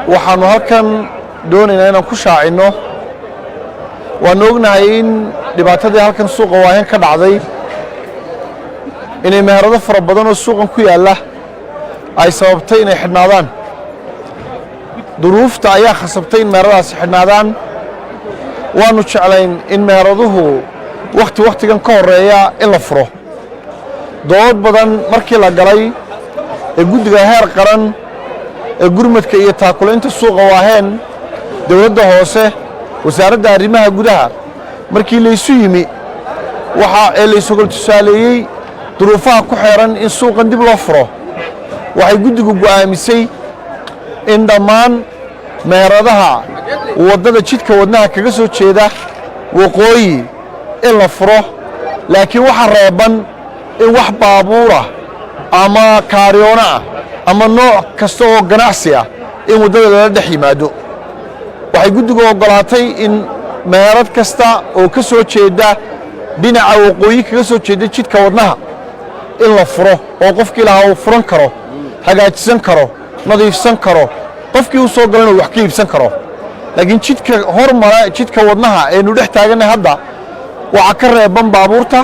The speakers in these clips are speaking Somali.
waxaanu halkan doonaynaa inaan ku shaacino waan ognahay in dhibaatadii halkan suuqa waahen ka dhacday inay meherado fara badan oo suuqan ku yaalla ay sababtay inay xidhnaadaan duruufta ayaa khasabtay in meheradaasi xidhnaadaan waanu jeclayn in meheraduhu wakhtigan ka horeeya in la furo dood badan markii la galay ee guddiga heer qaran ee gurmadka iyo taakulaynta suuqa waaheen dawladda hoose wasaaradda arrimaha gudaha markii laysu yimi waxa ee laysogol tusaaleeyey duruufaha ku xeeran in suuqan dib loo furo waxay guddigu go'aamisay in dhammaan meheradaha waddada jidka wadnaha kaga soo jeeda waqooyi in la furo laakiin waxa reeban in wax baabuurah ama kaaryoona ah ama nooc kasta oo ganacsi ah in waddada lala dhex yimaado waxay guddigu oggolaatay in meherad kasta oo ka soo jeeda dhinaca waqooyi kaga soo jeeda jidka wadnaha in la furo oo qofkii lahaa uu furan karo hagaajisan karo nadiifsan karo qofkii u soo galana wax ka iibsan karo laakiin jidka hormara jidka wadnaha aynu dhex taaganay hadda waxaa ka reeban baabuurta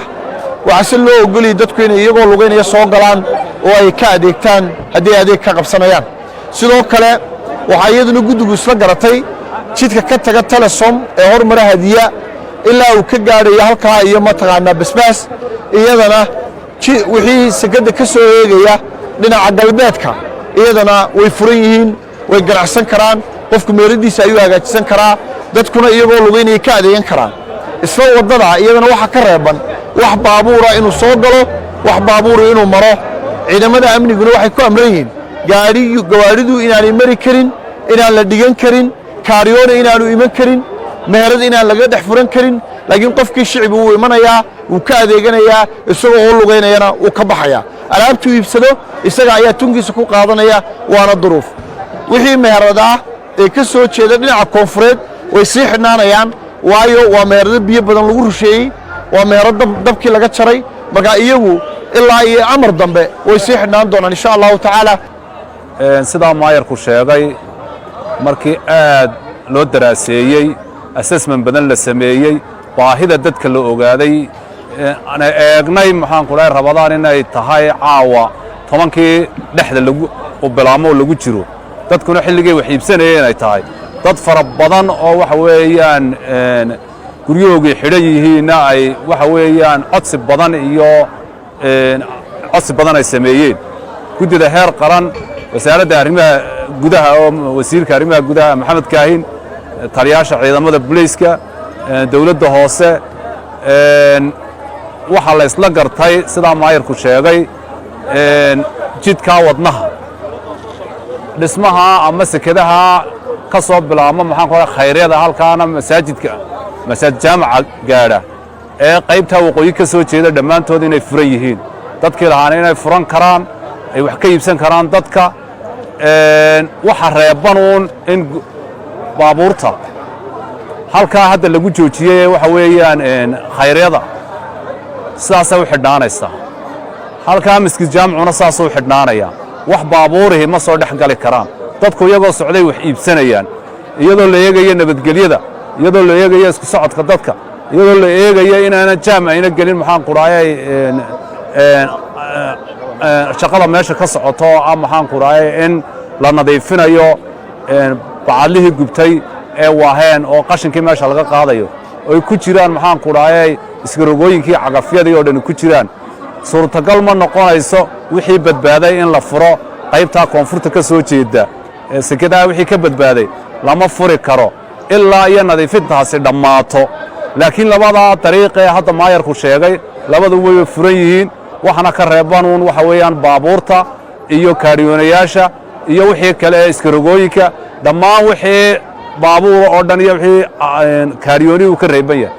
waxaase loo ogoliyay dadku inay iyagoo lugaynaya soo galaan oo ay ka adeegtaan haddii adeeg ka qabsanayaan sidoo kale waxaa iyaduna guddigu isla garatay jidka ka taga telesom ee hormara hadiya ilaa uu ka gaadhayo halkaa iyo mataqaanaa basbaas iyadana wixii sekadda ka soo eegaya dhinaca galbeedka iyadana way furan yihiin way ganacsan karaan qofku meeradiisa ayuu hagaajisan karaa dadkuna iyagoo lugaynaya ka adeegan karaan isla waddada iyadana waxaa ka reeban wax baabuura inuu soo galo wax baabuura inuu maro ciidamada amniguna waxay ku amran yihiin gawaadhidu inaanay mari karin inaan la dhigan karin kaaryoona inaanu iman karin meherad inaan laga dhex furan karin laakiin qofkii shicbi wuu imanayaa wuu ka adeeganayaa isagoo oo lugaynayana wuu ka baxayaa alaabtuu iibsado isaga ayaa tunkiisa ku qaadanaya waana duruuf wixii meherad ah ee ka soo jeeda dhinaca koonfureed way sii xidhnaanayaan waayo waa meherado biyo badan lagu rusheeyey waa meherad dabkii laga jaray markaa iyagu ilaa iyo amar dambe way sii xidhnaan doonaan insha allahu tacaala sidaa maayarku sheegay markii aad loo daraaseeyey assessment badan la sameeyey baahida dadka la ogaaday ana eegnay maxaan ku dhahay rabadaan inay tahay caawa 10kii dhexda lagu bilaamo lagu jiro dadkuna xilligay wax iibsanayeen ay tahay dad fara badan oo waxa weeyaan guryoogii xidhan yihiinna ay waxa weeyaan codsi badan iyo codsi badan ay sameeyeen guddida heer qaran wasaaradda arrimaha gudaha oo wasiirka arrimaha gudaha maxamed kaahin taliyaasha ciidamada booliiska dawladda hoose waxa la isla gartay sidaa maayarku sheegay jidka wadnaha dhismaha ama sekadaha ka soo bilaamo maxaan ku khayreeda halkaana masaajid jaamaca gaadha ee qaybta waqooyi ka soo jeeda dhammaantood inay furan yihiin dadkii lahaana inay furan karaan ay wax ka iibsan karaan dadka waxa reebanuun in baabuurta halkaa hadda lagu joojiyey waxa weeyaan khayreeda sidaasay u xidhnaanaysaa halkaa miskid jaamacuna saasuu xidhnaanaya wax baabuurihi ma soo dhex gali karaan dadku iyagoo socday wax iibsanayaan iyadoo la eegayo nabadgelyada iyadoo la eegayo isku socodka dadka iyadoo la eegayo inaana jaam ayna gelin maxaan ku dhahay shaqada meesha ka socoto ama maxaan ku dhahay in la nadiifinayo bacadlihii gubtay ee waaheen oo qashinkii meesha laga qaadayo oo ku jiraan maxaan ku dhahay isgarogooyinkii cagafyadii oo dhan ku jiraan suurtagal ma noqonayso wixii badbaaday in la furo qaybta koonfurta ka soo jeeda ee sekadaha wixii ka badbaaday lama furi karo ilaa iyo nadiifintaasi dhammaato laakiin labada dariiq ee hadda maayarku sheegay labadu way furan yihiin waxana ka reebanuun waxa weeyaan baabuurta iyo kaariyoonayaasha iyo wixii kale ee iskarogooyinka dhammaan wixii baabuur oo dhan iyo wixii kaariyooni uu ka reeban yahay